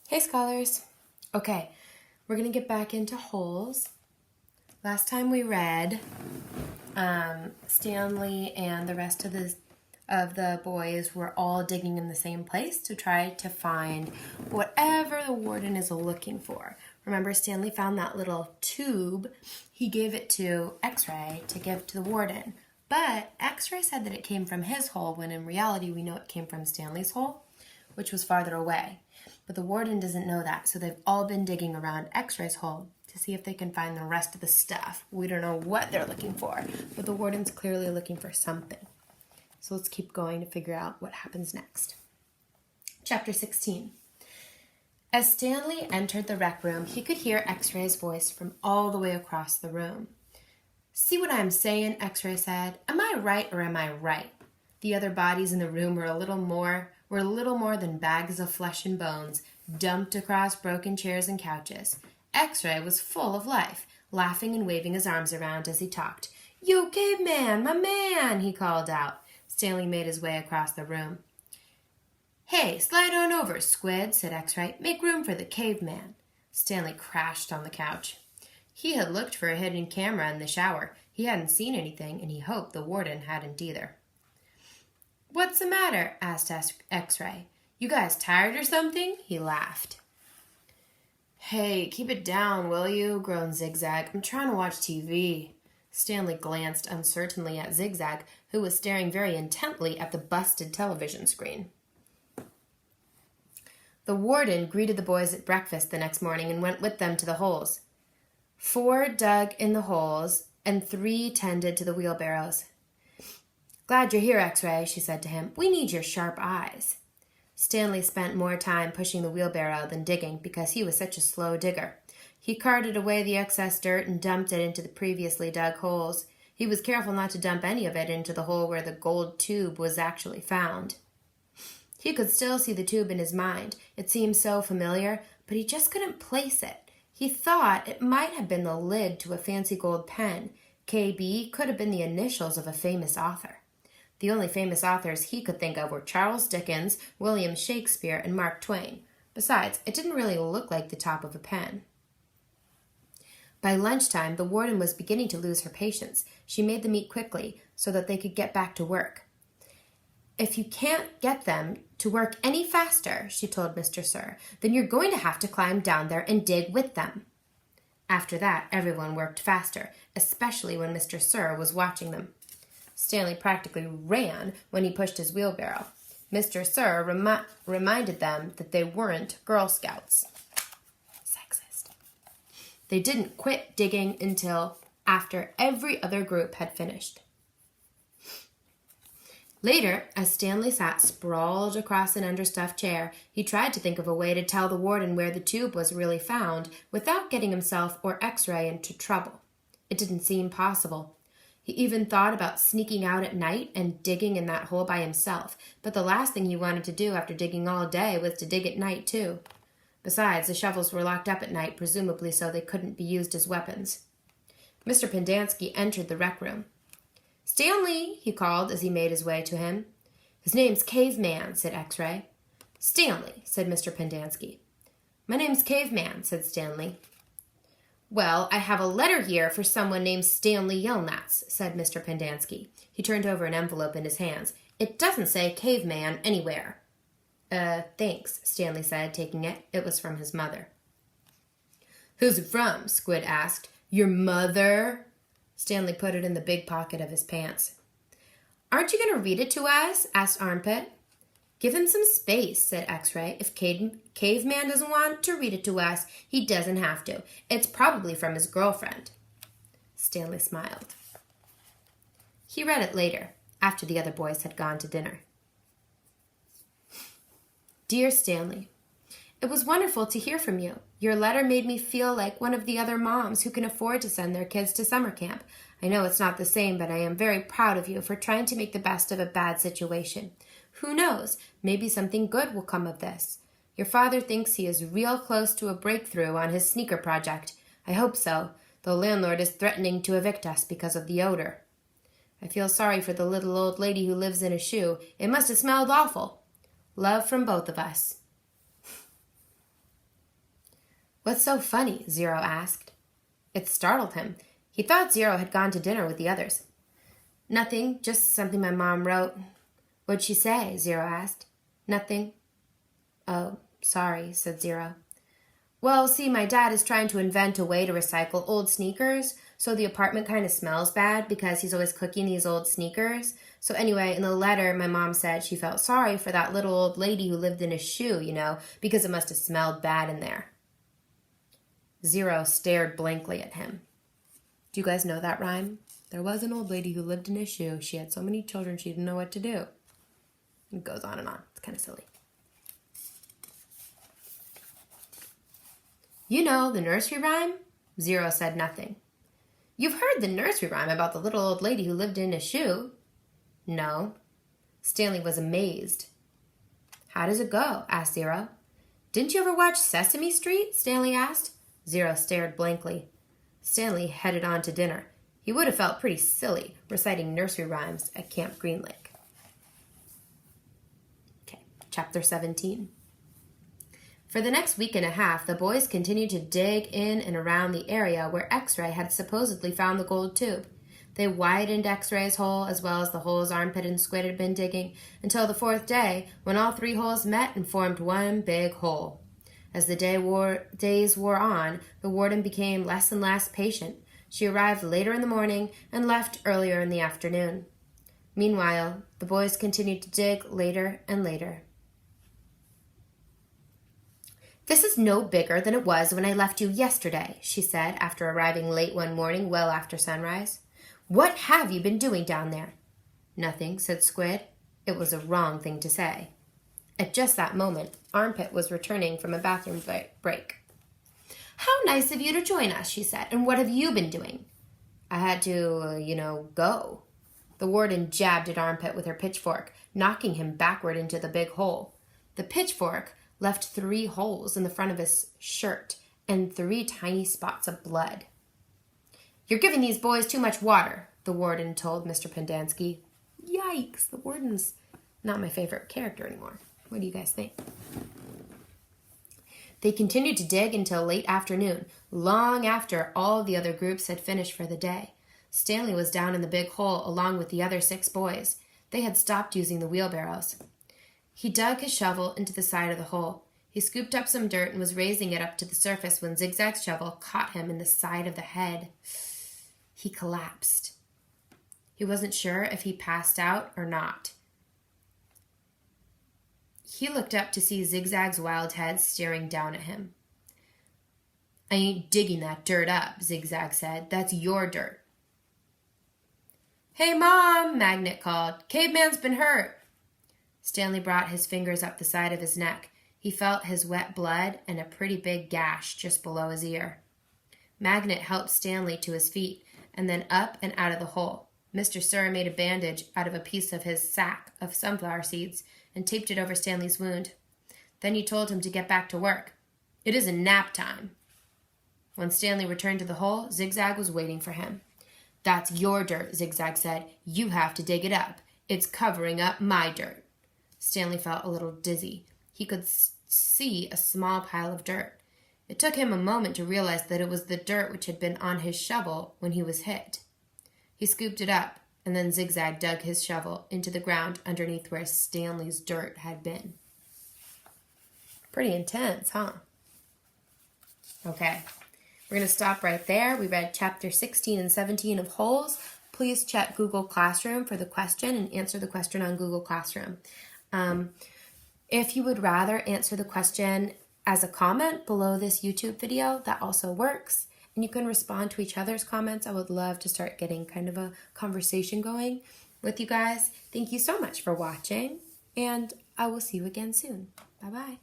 Hey scholars. Okay, we're going to get back into holes. Last time we read Stanley and the rest of the boys were all digging in the same place to try to find whatever the warden is looking for. Remember, Stanley found that little tube. He gave it to X-Ray to give to the warden. But X-Ray said that it came from his hole, when in reality we know it came from Stanley's hole, which was farther away. But the warden doesn't know that, so they've all been digging around X-Ray's hole to see if they can find the rest of the stuff. We don't know what they're looking for, but the warden's clearly looking for something. So let's keep going to figure out what happens next. Chapter 16. As Stanley entered the rec room, he could hear X-Ray's voice from all the way across the room. "See what I'm saying?" X-Ray said. "Am I right or am I right?" The other bodies in the room were a little more than bags of flesh and bones, dumped across broken chairs and couches. X-Ray was full of life, laughing and waving his arms around as he talked. "Yo, caveman, my man," he called out. Stanley made his way across the room. "Hey, slide on over, Squid," said X-Ray. "Make room for the caveman." Stanley crashed on the couch. He had looked for a hidden camera in the shower. He hadn't seen anything, and he hoped the warden hadn't either. "What's the matter?" asked X-Ray. "You guys tired or something?" He laughed. "Hey, keep it down, will you?" groaned Zigzag. "I'm trying to watch TV." Stanley glanced uncertainly at Zigzag, who was staring very intently at the busted television screen. The warden greeted the boys at breakfast the next morning and went with them to the holes. 4 dug in the holes, and 3 tended to the wheelbarrows. "Glad you're here, X-Ray," she said to him. "We need your sharp eyes." Stanley spent more time pushing the wheelbarrow than digging because he was such a slow digger. He carted away the excess dirt and dumped it into the previously dug holes. He was careful not to dump any of it into the hole where the gold tube was actually found. He could still see the tube in his mind. It seemed so familiar, but he just couldn't place it. He thought it might have been the lid to a fancy gold pen. KB could have been the initials of a famous author. The only famous authors he could think of were Charles Dickens, William Shakespeare, and Mark Twain. Besides, it didn't really look like the top of a pen. By lunchtime, the warden was beginning to lose her patience. She made them eat quickly so that they could get back to work. "If you can't get them to work any faster," she told Mr. Sir, "then you're going to have to climb down there and dig with them." After that, everyone worked faster, especially when Mr. Sir was watching them. Stanley practically ran when he pushed his wheelbarrow. Mr. Sir reminded them that they weren't Girl Scouts. Sexist. They didn't quit digging until after every other group had finished. Later, as Stanley sat sprawled across an understuffed chair, he tried to think of a way to tell the warden where the tube was really found without getting himself or X-Ray into trouble. It didn't seem possible. He even thought about sneaking out at night and digging in that hole by himself, but the last thing he wanted to do after digging all day was to dig at night, too. Besides, the shovels were locked up at night, presumably so they couldn't be used as weapons. Mr. Pendanski entered the rec room. "Stanley," he called as he made his way to him. "His name's Caveman," said X-Ray. "Stanley," said Mr. Pendanski. "My name's Caveman," said Stanley. "Well, I have a letter here for someone named Stanley Yelnats," said Mr. Pendanski. He turned over an envelope in his hands. "It doesn't say Caveman anywhere." Thanks," Stanley said, taking it. It was from his mother. "Who's it from?" Squid asked. "Your mother?" Stanley put it in the big pocket of his pants. "Aren't you going to read it to us?" asked Armpit. "Give him some space," said X-Ray. "If Caveman doesn't want to read it to us, he doesn't have to. It's probably from his girlfriend." Stanley smiled. He read it later, after the other boys had gone to dinner. "Dear Stanley, it was wonderful to hear from you. Your letter made me feel like one of the other moms who can afford to send their kids to summer camp. I know it's not the same, but I am very proud of you for trying to make the best of a bad situation. Who knows? Maybe something good will come of this. Your father thinks he is real close to a breakthrough on his sneaker project. I hope so. The landlord is threatening to evict us because of the odor. I feel sorry for the little old lady who lives in a shoe. It must have smelled awful. Love from both of us." What's so funny? Zero asked. It startled him. He thought Zero had gone to dinner with the others. Nothing, just something my mom wrote. What'd she say? Zero asked. Nothing. Oh, sorry, said Zero. Well, see, my dad is trying to invent a way to recycle old sneakers, so the apartment kind of smells bad because he's always cooking these old sneakers. So anyway, in the letter, my mom said she felt sorry for that little old lady who lived in a shoe, because it must have smelled bad in there. Zero stared blankly at him. Do you guys know that rhyme? There was an old lady who lived in a shoe. She had so many children she didn't know what to do. It goes on and on. It's kind of silly. You know the nursery rhyme? Zero said nothing. You've heard the nursery rhyme about the little old lady who lived in a shoe? No. Stanley was amazed. How does it go? Asked Zero. Didn't you ever watch Sesame Street? Stanley asked. Zero stared blankly. Stanley headed on to dinner. He would have felt pretty silly reciting nursery rhymes at Camp Green Lake. Okay, Chapter 17. For the next week and a half, the boys continued to dig in and around the area where X-Ray had supposedly found the gold tube. They widened X-Ray's hole as well as the holes Armpit and Squid had been digging until the fourth day, when all three holes met and formed one big hole. As the days wore on, the warden became less and less patient. She arrived later in the morning and left earlier in the afternoon. Meanwhile, the boys continued to dig later and later. This is no bigger than it was when I left you yesterday, she said after arriving late one morning well after sunrise. What have you been doing down there? Nothing, said Squid. It was a wrong thing to say. At just that moment, Armpit was returning from a bathroom break. How nice of you to join us, she said. And what have you been doing? I had to, go. The warden jabbed at Armpit with her pitchfork, knocking him backward into the big hole. The pitchfork left 3 holes in the front of his shirt and 3 tiny spots of blood. You're giving these boys too much water, the warden told Mr. Pendanski. Yikes, the warden's not my favorite character anymore. What do you guys think? They continued to dig until late afternoon, long after all the other groups had finished for the day. Stanley was down in the big hole along with the other 6 boys. They had stopped using the wheelbarrows. He dug his shovel into the side of the hole. He scooped up some dirt and was raising it up to the surface when Zigzag's shovel caught him in the side of the head. He collapsed. He wasn't sure if he passed out or not. He looked up to see Zigzag's wild head staring down at him. I ain't digging that dirt up, Zigzag said. That's your dirt. Hey, Mom, Magnet called. Caveman's been hurt. Stanley brought his fingers up the side of his neck. He felt his wet blood and a pretty big gash just below his ear. Magnet helped Stanley to his feet and then up and out of the hole. Mr. Sir made a bandage out of a piece of his sack of sunflower seeds and taped it over Stanley's wound. Then he told him to get back to work. It isn't nap time. When Stanley returned to the hole, Zigzag was waiting for him. That's your dirt, Zigzag said. You have to dig it up. It's covering up my dirt. Stanley felt a little dizzy. He could see a small pile of dirt. It took him a moment to realize that it was the dirt which had been on his shovel when he was hit. He scooped it up, and then Zigzag dug his shovel into the ground underneath where Stanley's dirt had been. Pretty intense, huh? Okay, we're going to stop right there. We read chapter 16 and 17 of Holes. Please check Google Classroom for the question and answer the question on Google Classroom. If you would rather answer the question as a comment below this YouTube video, that also works. And you can respond to each other's comments. I would love to start getting kind of a conversation going with you guys. Thank you so much for watching, and I will see you again soon. Bye-bye.